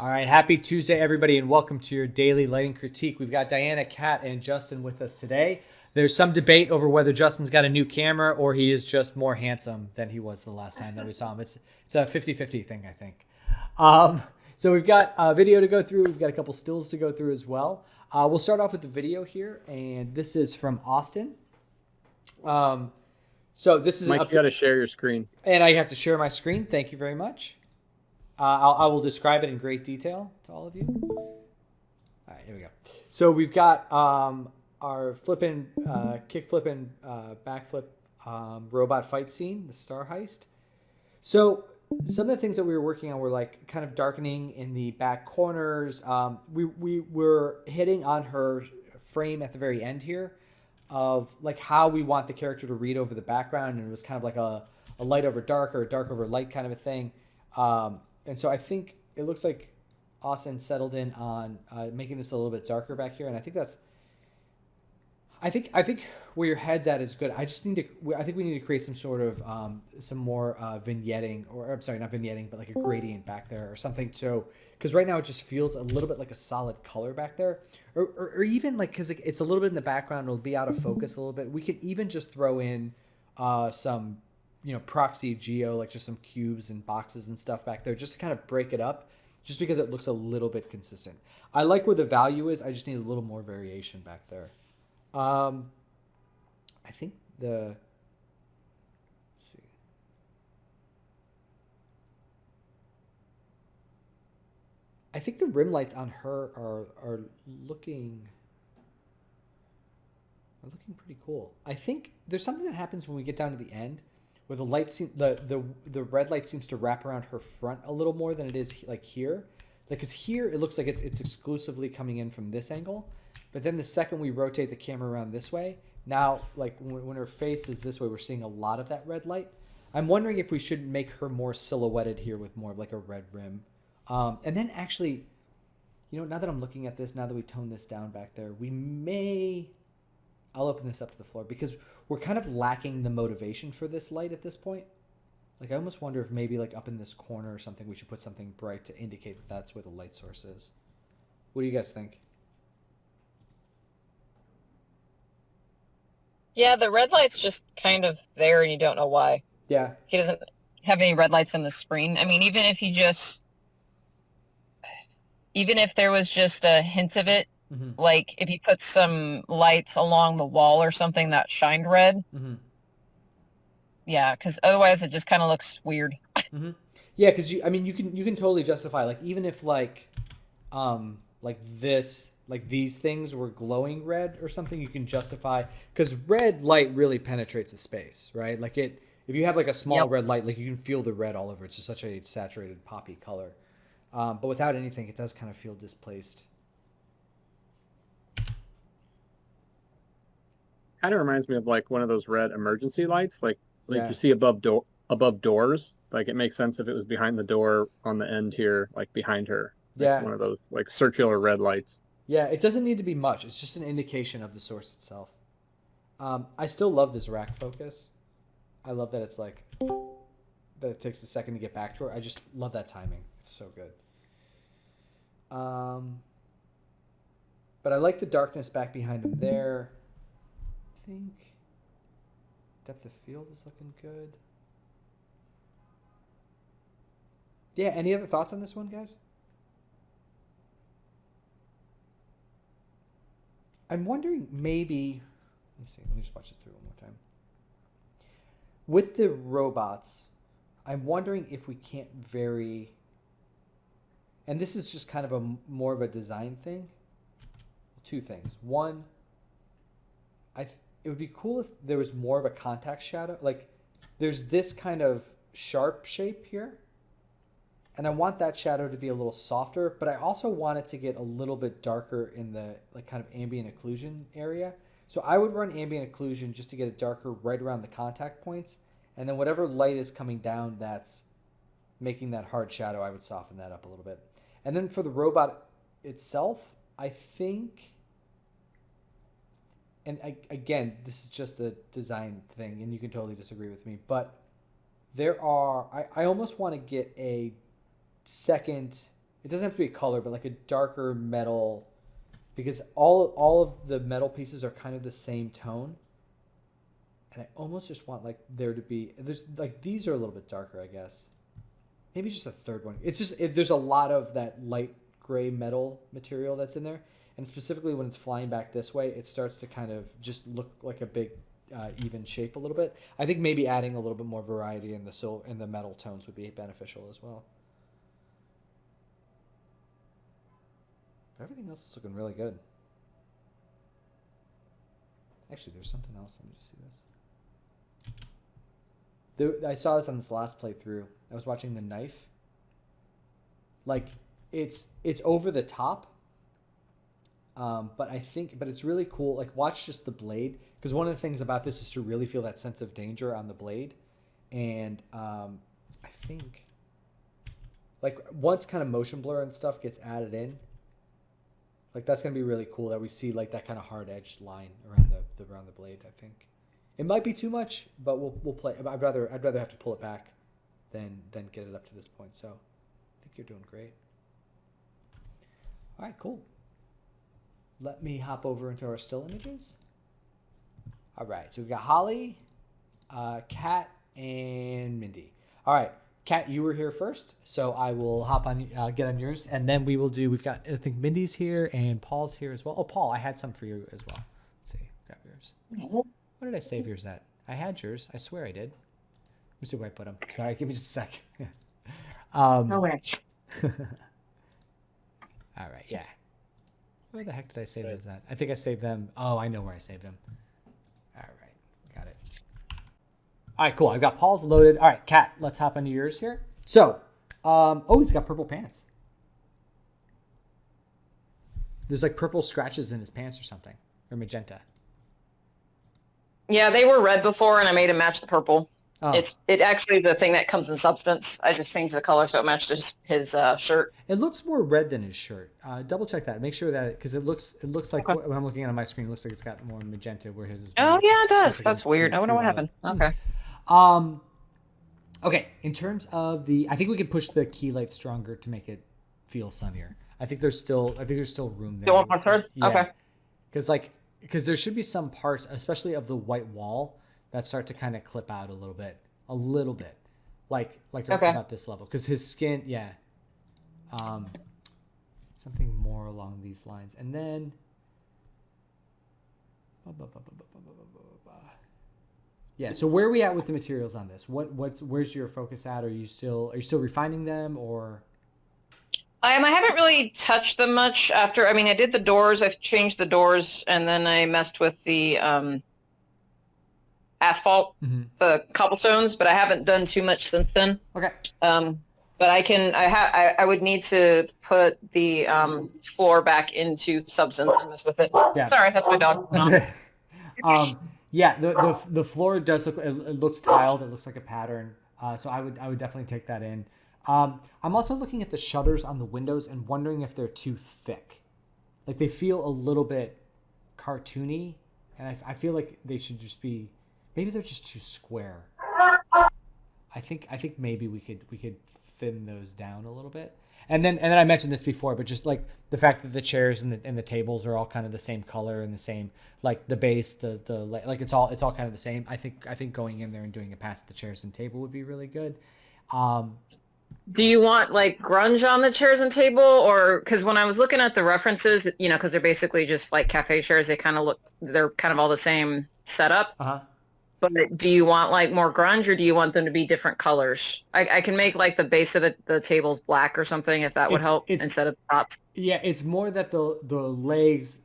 All right, happy Tuesday, everybody, and welcome to your daily lighting critique. We've got Diana, Kat, and Justin with us today. There's some debate over whether Justin's got a new camera or he is just more handsome than he was the last time that we saw him. It's a 50-50 thing, I think. So we've got a video to go through. We've got a couple stills to go through as well. We'll start off with the video here, and this is from Austin. So this is Mike, you got to share your screen. And I have to share my screen. Thank you very much. I will describe it in great detail to all of you. All right, here we go. So we've got our flipping, kick flipping, backflip robot fight scene, the star heist. So some of the things that we were working on were like kind of darkening in the back corners. We were hitting on her frame at the very end here of like how we want the character to read over the background. And it was kind of like a light over dark or a dark over light kind of a thing. And so I think it looks like Austin settled in on making this a little bit darker back here. And I think that's, I think where your head's at is good. I think we need to create some sort of, some more vignetting, or I'm sorry, not vignetting, but like a gradient back there or something. So, because right now it just feels a little bit like a solid color back there. Or even like, because it's a little bit in the background, it'll be out of focus a little bit. We could even just throw in some, proxy geo, like just some cubes and boxes and stuff back there just to kind of break it up, just because it looks a little bit consistent. I like where the value is. I just need a little more variation back there. I think let's see. I think the rim lights on her are looking pretty cool. I think there's something that happens when we get down to the end where the light the red light seems to wrap around her front a little more than it is like here. Like, cause here it looks like it's exclusively coming in from this angle, but then the second we rotate the camera around this way, now like when her face is this way, we're seeing a lot of that red light. I'm wondering if we should make her more silhouetted here with more of like a red rim. And then actually, now that I'm looking at this, now that we tone this down back there, I'll open this up to the floor because we're kind of lacking the motivation for this light at this point. Like, I almost wonder if maybe like up in this corner or something, we should put something bright to indicate that that's where the light source is. What do you guys think? Yeah, the red light's just kind of there and you don't know why. Yeah. He doesn't have any red lights on the screen. I mean, even if there was just a hint of it, like if you put some lights along the wall or something that shined red. Yeah, because otherwise it just kind of looks weird. Yeah, because you can totally justify, like, even if like these things were glowing red or something, you can justify, because red light really penetrates the space, right? Like if you have like a small red light, like you can feel the red all over. It's just such a saturated poppy color. But without anything, it does kind of feel displaced. Kind of reminds me of like one of those red emergency lights, like Yeah. you see above doors. Like, it makes sense if it was behind the door on the end here, like behind her. Like Yeah. one of those like circular red lights. Yeah, it doesn't need to be much. It's just an indication of the source itself. I still love this rack focus. I love that it's like that it takes a second to get back to her. I just love that timing. It's so good. But I like the darkness back behind him there. I think depth of field is looking good. Yeah, any other thoughts on this one, guys? I'm wondering maybe, let's see, let me just watch this through one more time. With the robots, I'm wondering if we can't vary, and this is just kind of more of a design thing. Two things. One, it would be cool if there was more of a contact shadow. Like, there's this kind of sharp shape here, and I want that shadow to be a little softer, but I also want it to get a little bit darker in the like kind of ambient occlusion area. So I would run ambient occlusion just to get it darker right around the contact points, and then whatever light is coming down that's making that hard shadow, I would soften that up a little bit. And then for the robot itself, I think, and again, this is just a design thing, and you can totally disagree with me, but I almost want to get a second it doesn't have to be a color, but like a darker metal, because all of the metal pieces are kind of the same tone. And I almost just want like there to be, there's like, these are a little bit darker, I guess. Maybe just a third one. It's just, there's a lot of that light gray metal material that's in there. And specifically when it's flying back this way, it starts to kind of just look like a big even shape a little bit. I think maybe adding a little bit more variety in the metal tones would be beneficial as well. But everything else is looking really good. Actually, there's something else. Let me just see this. I saw this on this last playthrough. I was watching the knife. Like, it's over the top. But it's really cool. Like, watch just the blade, because one of the things about this is to really feel that sense of danger on the blade. And I think, like, once kind of motion blur and stuff gets added in, like, that's gonna be really cool that we see like that kind of hard edged line around the blade. I think it might be too much, but we'll play. I'd rather have to pull it back than get it up to this point. So I think you're doing great. All right, cool. Let me hop over into our still images. All right, so we've got Holly, Kat, and Mindy. All right, Kat, you were here first, so I will hop on, get on yours, and then we will do. We've got, I think Mindy's here and Paul's here as well. Oh, Paul, I had some for you as well. Let's see, grab yours. What did I save yours at? I had yours. I swear I did. Let me see where I put them. Sorry, give me just a sec. No way. All right, yeah. Where the heck did I save those at? I think I saved them. Oh, I know where I saved them. All right, got it. All right, cool. I've got Paul's loaded. All right, Kat, let's hop into yours here. So, oh, he's got purple pants. There's like purple scratches in his pants or something, or magenta. Yeah, they were red before, and I made him match the purple. Oh. It actually the thing that comes in substance. I just changed the color so it matched his shirt. It looks more red than his shirt. Double check that. Make sure that, because it looks like when I'm looking at it on my screen, it looks like it's got more magenta where his is. Oh yeah, it does. Like That's weird. I wonder what happened. Okay. Okay. In terms of I think we could push the key light stronger to make it feel sunnier. I think there's still room there. You want one third? Yeah. Okay. Because there should be some parts, especially of the white wall, that start to kind of clip out a little bit, like okay. about this level. Because his skin, yeah, something more along these lines, and then. Yeah. So where are we at with the materials on this? Where's your focus at? Are you still refining them, or? I haven't really touched them much after. I mean, I did the doors. I've changed the doors, and then I messed with the asphalt, the cobblestones, but I haven't done too much since then. Okay. But I would need to put the floor back into substance and mess with it. Yeah. Sorry, that's my dog. Yeah, the floor does look, it looks tiled. It looks like a pattern. So I would definitely take that in. I'm also looking at the shutters on the windows and wondering if they're too thick. Like, they feel a little bit cartoony, and I feel like they should just be, maybe they're just too square. I think maybe we could thin those down a little bit. And then I mentioned this before, but just like the fact that the chairs and the tables are all kind of the same color and the same, like the base, the like it's all kind of the same. I think going in there and doing it past the chairs and table would be really good. Do you want like grunge on the chairs and table, or because when I was looking at the references, because they're basically just like cafe chairs, they're kind of all the same setup. But do you want like more grunge, or do you want them to be different colors? I can make like the base of the tables black or something if that would help instead of the tops. Yeah, it's more that the legs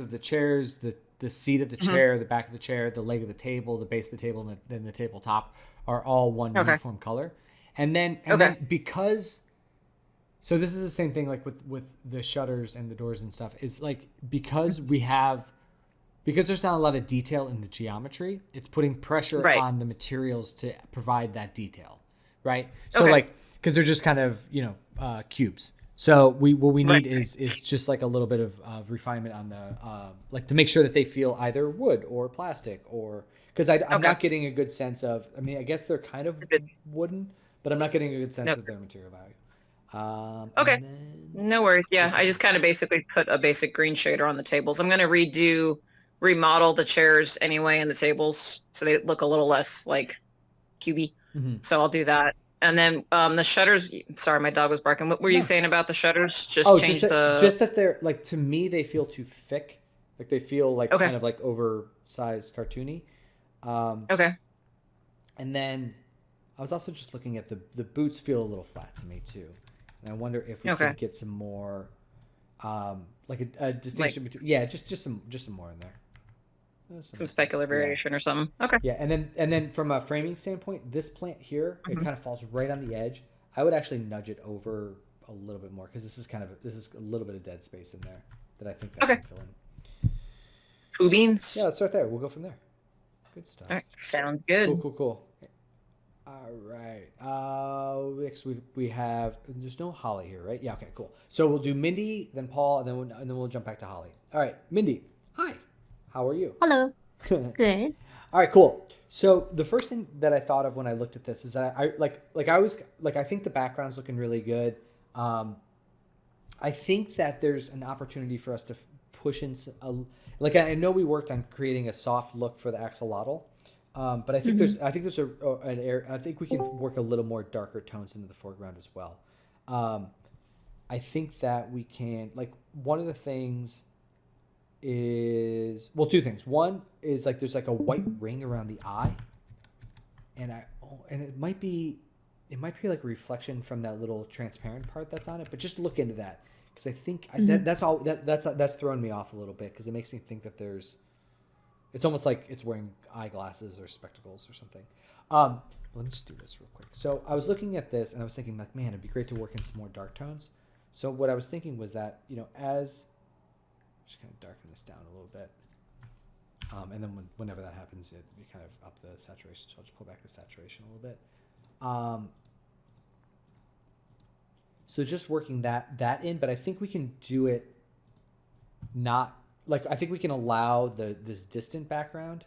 of the chairs, the seat of the chair, the back of the chair, the leg of the table, the base of the table, and then the tabletop are all one uniform color. And then because, so this is the same thing like with the shutters and the doors and stuff, is like because there's not a lot of detail in the geometry, it's putting pressure on the materials to provide that detail, right? So like, because they're just kind of cubes. So what we need is just like a little bit of refinement on the like to make sure that they feel either wood or plastic, or because I'm not getting a good sense of. I mean, I guess they're kind of wooden, but I'm not getting a good sense of their material value. Okay. And then, No worries. Yeah, I just kind of basically put a basic green shader on the tables. I'm going to remodel the chairs anyway and the tables so they look a little less like cubey. mhm. So I'll do that. And then the shutters. Sorry, my dog was barking. What were you No. saying about the shutters? Just Oh, change the. just that they're like, to me they feel too thick. Like they feel like Okay. kind of like oversized cartoony. Okay. And then I was also just looking at the boots feel a little flat to me too. And I wonder if we Okay. could get some more like a distinction between just some more in there. Some specular variation or something. Okay. Yeah, and then from a framing standpoint, this plant here, it kind of falls right on the edge. I would actually nudge it over a little bit more because this is a little bit of dead space in there that I think that can fill in. Poo beans. Yeah, let's start there. We'll go from there. Good stuff. All right. Sounds good. Cool. All right. Next we have. There's no Holly here, right? Yeah. Okay. Cool. So we'll do Mindy, then Paul, and then we'll jump back to Holly. All right, Mindy. Hi. How are you? Hello. Good. All right, cool. So the first thing that I thought of when I looked at this is that I think the background's looking really good. I think that there's an opportunity for us to push in I know we worked on creating a soft look for the axolotl, but I think I think we can work a little more darker tones into the foreground as well. I think that we can, like, one of the things is, well, two things. One is like there's like a white ring around the eye, and it might be like a reflection from that little transparent part that's on it. But just look into that, because I think that's thrown me off a little bit, because it makes me think that it's almost like it's wearing eyeglasses or spectacles or something. Let me just do this real quick. So I was looking at this and I was thinking, like, man, it'd be great to work in some more dark tones. So what I was thinking was that, just kind of darken this down a little bit. And then whenever that happens, you kind of up the saturation. So I'll just pull back the saturation a little bit. So just working that in, but I think we can do it I think we can allow this distant background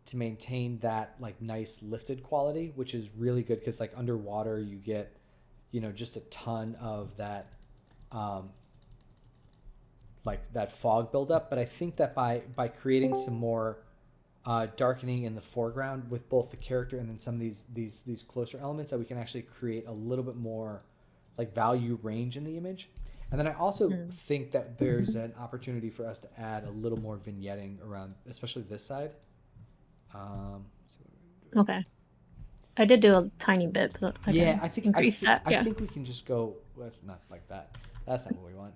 to maintain that like nice lifted quality, which is really good, because like underwater you get, just a ton of that like that fog buildup. But I think that by creating some more darkening in the foreground with both the character and then some of these closer elements, that we can actually create a little bit more like value range in the image. And then I also think that there's an opportunity for us to add a little more vignetting around, especially this side. Okay. I did do a tiny bit, but I think I think we can just go. Well, it's not like that. That's not what we want.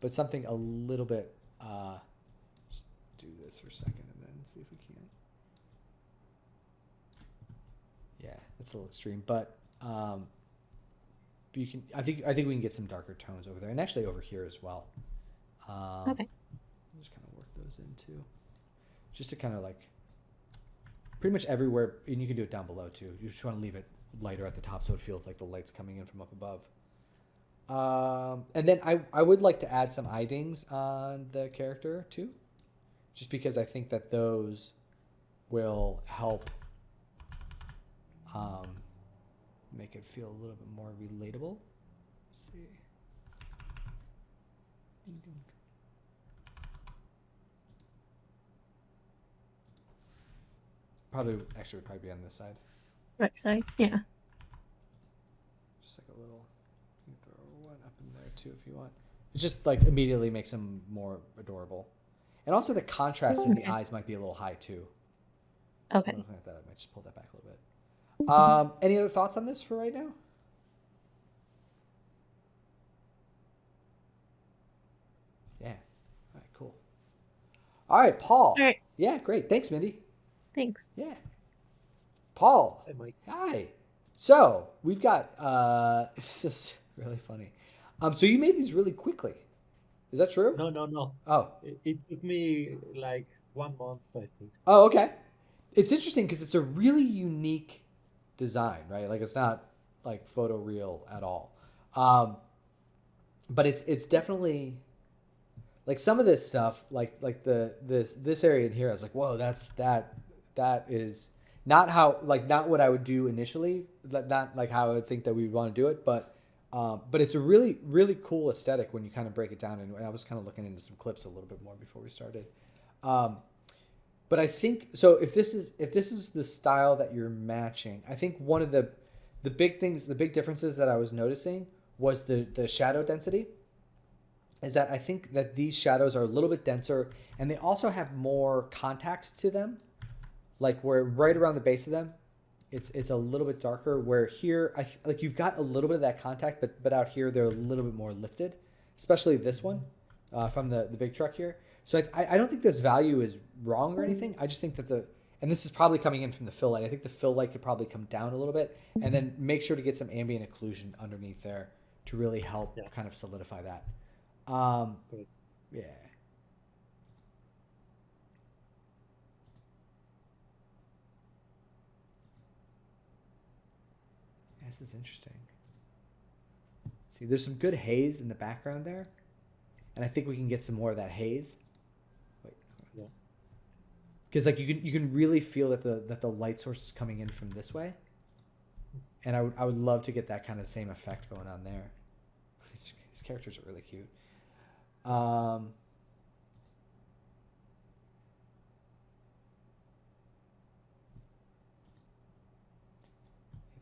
But something a little bit. Just do this for a second and then see if we can. Yeah, it's a little extreme, but you can. I think we can get some darker tones over there, and actually over here as well. Okay. Just kind of work those in too, just to kind of like pretty much everywhere, and you can do it down below too. You just want to leave it lighter at the top so it feels like the light's coming in from up above. And then I would like to add some eye dings on the character too, just because I think that those will help make it feel a little bit more relatable. Let's see. Would probably be on this side. Right side, yeah. Just like a little, you can throw one up in there too if you want. It just like immediately makes them more adorable. And also the contrast in the eyes might be a little high too. Okay. Looking at that, I might just pull that back a little bit. Any other thoughts on this for right now? Yeah. All right, cool. All right, Paul. All right. Yeah, great. Thanks, Mindy. Thanks. Yeah. Paul. Hey, Mike. Hi. So we've got this is really funny. So you made these really quickly. Is that true? No. Oh. It took me like 1 month, I think. Oh, okay. It's interesting because it's a really unique design, right? Like it's not like photoreal at all. But it's definitely like some of this stuff, like this area in here, I was like, whoa, that is not what I would do initially, not like how I would think that we would want to do it, but it's a really, really cool aesthetic when you kind of break it down. And I was kind of looking into some clips a little bit more before we started. But I think so. If this is the style that you're matching, I think one of the big things, the big differences that I was noticing was the shadow density. Is that I think that these shadows are a little bit denser, and they also have more contact to them. Like where right around the base of them, it's a little bit darker. Where here, like you've got a little bit of that contact, but out here they're a little bit more lifted, especially this one from the big truck here. So I don't think this value is wrong or anything. I just think that and this is probably coming in from the fill light. I think the fill light could probably come down a little bit, and then make sure to get some ambient occlusion underneath there to really help kind of solidify that. Yeah. This is interesting. See, there's some good haze in the background there, and I think we can get some more of that haze. Because like you can really feel that the light source is coming in from this way, and I would love to get that kind of same effect going on there. These characters are really cute. Those are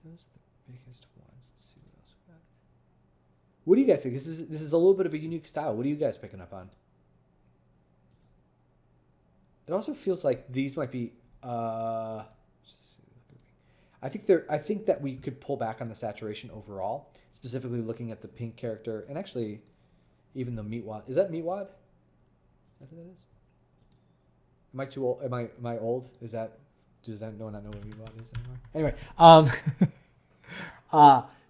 the biggest ones. Let's see what else we got. What do you guys think? This is a little bit of a unique style. What are you guys picking up on? It also feels like these might be. I think that we could pull back on the saturation overall, specifically looking at the pink character, and actually, even the Meatwad. Is that Meatwad? Is that who that is? Am I too old? Am I old? Does that no one not know what Meatwad is anymore? Anyway,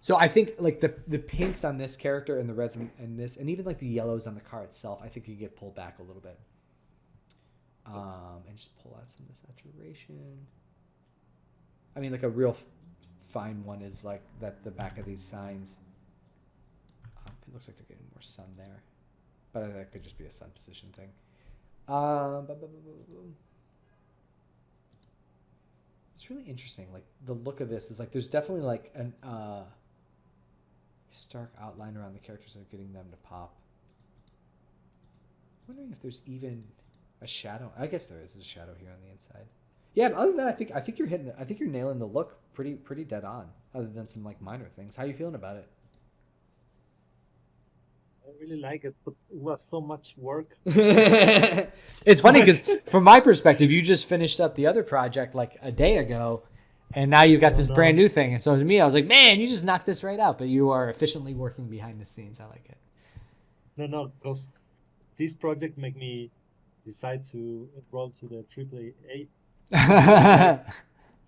so I think like the pinks on this character and the reds and this, and even like the yellows on the car itself, I think you get pulled back a little bit. And just pull out some of the saturation. I mean, like a real fine one is like that. The back of these signs. It looks like they're getting more sun there, but that could just be a sun position thing. It's really interesting. Like the look of this is like there's definitely like an stark outline around the characters that are getting them to pop. I'm wondering if there's even a shadow. I guess there is a shadow here on the inside. Yeah, but other than that, I think you're nailing the look pretty dead on. Other than some like minor things. How are you feeling about it? I really like it, but it was so much work. It's funny because from my perspective, you just finished up the other project like a day ago, and now you've got this brand new thing. And so to me, I was like, man, you just knocked this right out. But you are efficiently working behind the scenes. I like it. No, because this project made me decide to enroll to the AAA.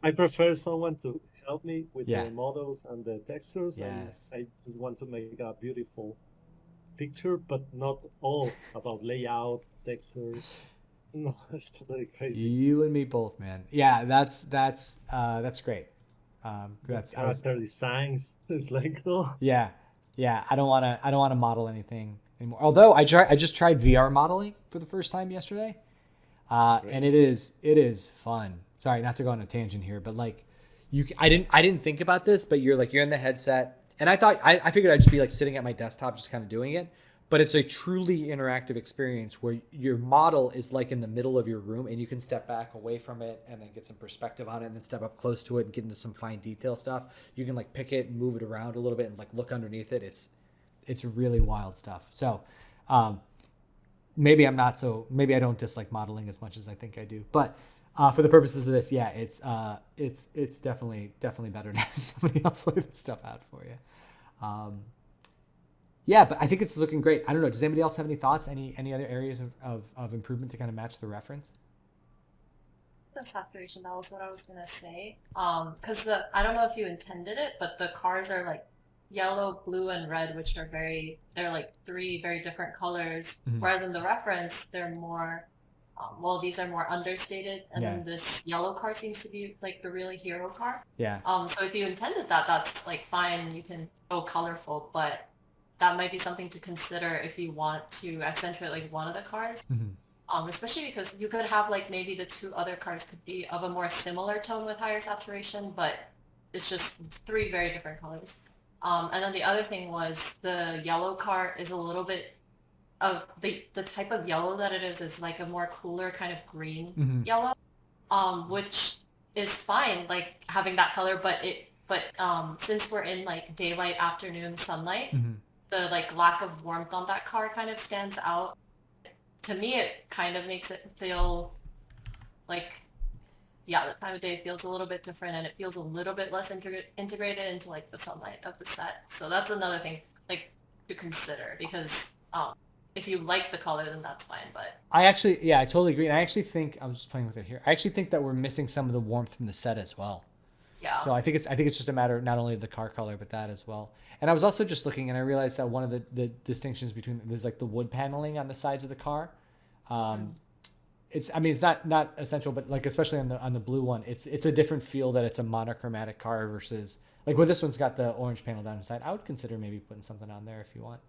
I prefer someone to help me with the models and the textures. Yes. And I just want to make a beautiful picture, but not all about layout, textures. No, it's totally crazy. You and me both, man. Yeah, that's great. Character designs. It's like Yeah. I don't want to model anything anymore. Although I just tried VR modeling for the first time yesterday, and it is fun. Sorry, not to go on a tangent here, but like I didn't think about this, but you're in the headset, and I figured I'd just be like sitting at my desktop, just kind of doing it. But it's a truly interactive experience where your model is like in the middle of your room, and you can step back away from it and then get some perspective on it, and then step up close to it and get into some fine detail stuff. You can like pick it and move it around a little bit and like look underneath it. It's really wild stuff. So maybe I don't dislike modeling as much as I think I do. But for the purposes of this, yeah, it's definitely better to have somebody else lay this stuff out for you. Yeah, but I think it's looking great. I don't know. Does anybody else have any thoughts? Any other areas of improvement to kind of match the reference? The saturation, that was what I was gonna say. Because I don't know if you intended it, but the cars are like yellow, blue, and red, which are they're like three very different colors. Mm-hmm. Whereas in the reference, they're more, these are more understated, and then this yellow car seems to be like the really hero car. Yeah. So if you intended that, that's like fine. You can go colorful, but that might be something to consider if you want to accentuate like one of the cars. Mm-hmm. Especially because you could have like maybe the two other cars could be of a more similar tone with higher saturation, but it's just three very different colors. And then the other thing was the yellow car is a little bit of the type of yellow that it is like a more cooler kind of green yellow, which is fine, like having that color, but since we're in like daylight, afternoon sunlight, the like lack of warmth on that car kind of stands out. To me, it kind of makes it feel like, yeah, the time of day feels a little bit different, and it feels a little bit less integrated into like the sunlight of the set. So that's another thing like to consider, because if you like the color, then that's fine. But I totally agree. And I actually think I'm just playing with it here. I actually think that we're missing some of the warmth from the set as well. yeah, So I think it's just a matter of not only the car color, but that as well. And I was also just looking, and I realized that one of the distinctions between there's like the wood paneling on the sides of the car. It's not essential, but like especially on the blue one, it's a different feel that it's a monochromatic car versus like where this one's got the orange panel down the side. I would consider maybe putting something on there if you want,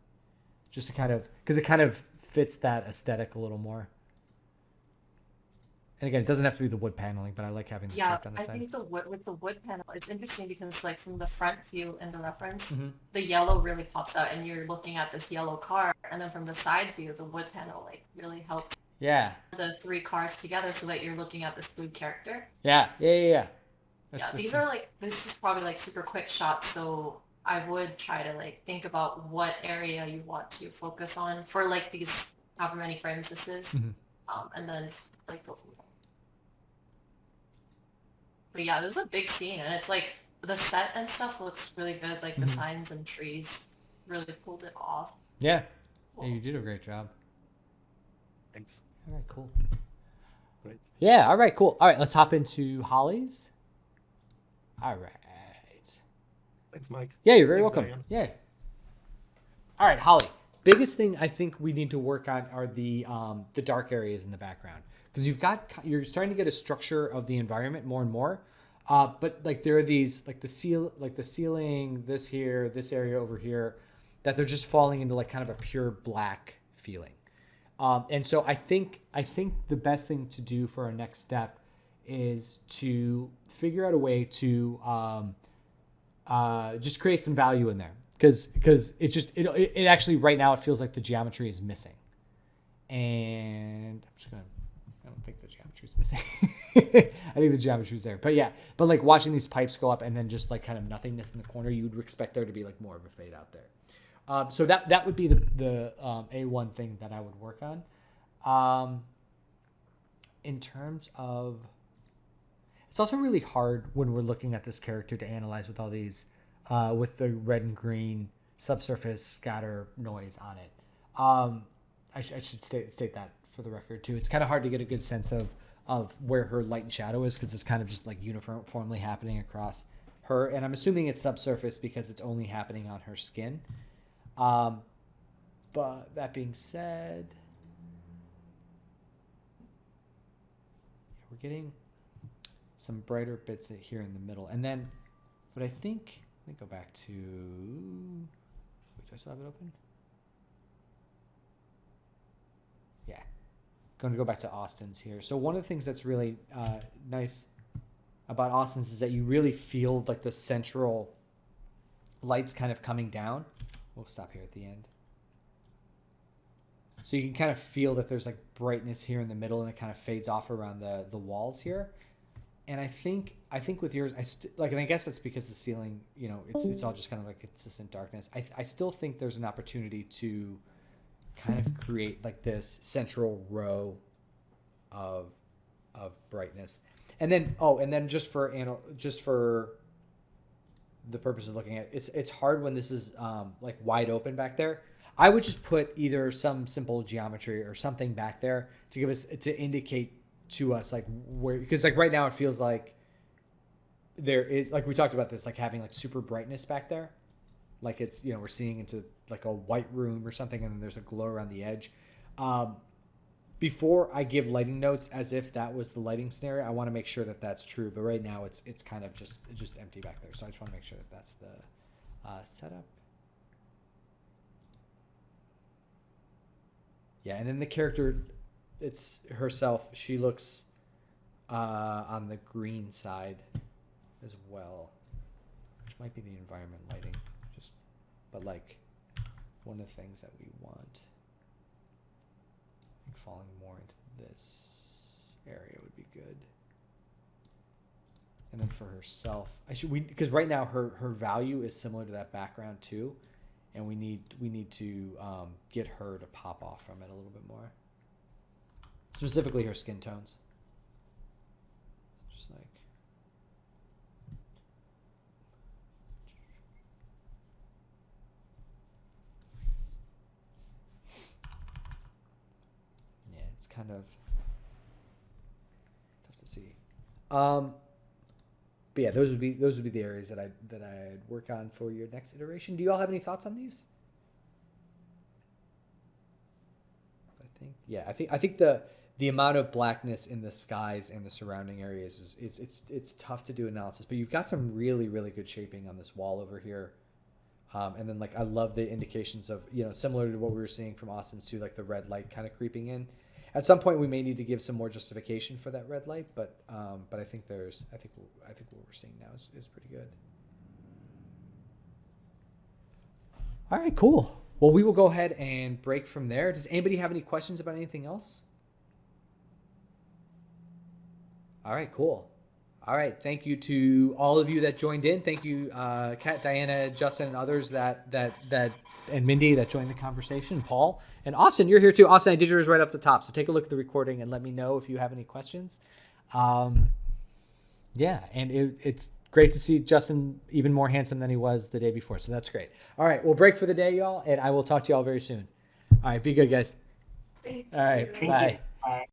just to kind of because it kind of fits that aesthetic a little more. And again, it doesn't have to be the wood paneling, but I like having the yeah. strip on the I side. think with the wood panel, it's interesting because like from the front view in the reference, the yellow really pops out, and you're looking at this yellow car, and then from the side view, the wood panel like really helps Yeah. the three cars together so that you're looking at this blue character. Yeah. These are like, this is probably like super quick shots, so I would try to like think about what area you want to focus on for like these however many frames this is, and then like go from there. But yeah, this is a big scene, and it's like the set and stuff looks really good, like the signs and trees really pulled it off. Yeah. Yeah, you did a great job. Thanks. All right, cool. Great. Yeah, all right, cool. All right, let's hop into Holly's. All right. Thanks, Mike. Yeah, you're very Thanks, welcome. Diane. Yeah. All right, Holly. Biggest thing I think we need to work on are the dark areas in the background, because you're starting to get a structure of the environment more and more. But like there are these like the ceiling, this here, this area over here, that they're just falling into like kind of a pure black feeling. And so I think the best thing to do for our next step is to figure out a way to just create some value in there, because it actually right now it feels like the geometry is missing, and I don't think the geometry is missing. I think the geometry is there, but like watching these pipes go up and then just like kind of nothingness in the corner, you would expect there to be like more of a fade out there. So that would be the A1 thing that I would work on. In terms of, it's also really hard when we're looking at this character to analyze with all these, with the red and green subsurface scatter noise on it. I should state that for the record too. It's kind of hard to get a good sense of where her light and shadow is, because it's kind of just like uniformly happening across her. And I'm assuming it's subsurface because it's only happening on her skin. But that being said, we're getting some brighter bits here in the middle. And then what I think, let me go back to, wait, do I still have it open? Yeah. Going to go back to Austin's here. So one of the things that's really nice about Austin's is that you really feel like the central lights kind of coming down. We'll stop here at the end. So you can kind of feel that there's like brightness here in the middle, and it kind of fades off around the walls here. And I think with yours, and I guess it's because the ceiling, it's all just kind of like consistent darkness. I still think there's an opportunity to kind of create like this central row of brightness. And then just for the purpose of looking at it, it's hard when this is like wide open back there. I would just put either some simple geometry or something back there to indicate to us like where, because like right now it feels like there is, like we talked about this, like having like super brightness back there, like it's, we're seeing into like a white room or something, and then there's a glow around the edge. Before I give lighting notes as if that was the lighting scenario, I want to make sure that that's true. But right now it's kind of just empty back there. So I just want to make sure that that's the setup. Yeah, and then the character it's herself. She looks on the green side as well, which might be the environment lighting. But like one of the things that we want, I think falling more into this area would be good. And then for herself, because right now her value is similar to that background too, and we need to get her to pop off from it a little bit more. Specifically her skin tones. Just like. Yeah, it's kind of tough to see. But yeah, those would be the areas that I'd work on for your next iteration. Do you all have any thoughts on these? I think the amount of blackness in the skies and the surrounding areas it's tough to do analysis, but you've got some really, really good shaping on this wall over here. And then like I love the indications of, similar to what we were seeing from Austin's too, like the red light kind of creeping in. At some point we may need to give some more justification for that red light, but I think what we're seeing now is pretty good. All right, cool. Well, we will go ahead and break from there. Does anybody have any questions about anything else? All right, cool. All right, thank you to all of you that joined in. Thank you, Kat, Diana, Justin, and others and Mindy that joined the conversation. Paul and Austin, you're here too. Austin, I did yours right up the top, so take a look at the recording and let me know if you have any questions. Yeah, and it's great to see Justin even more handsome than he was the day before, so that's great. All right, we'll break for the day, y'all, and I will talk to y'all very soon. All right, be good, guys. All right, bye.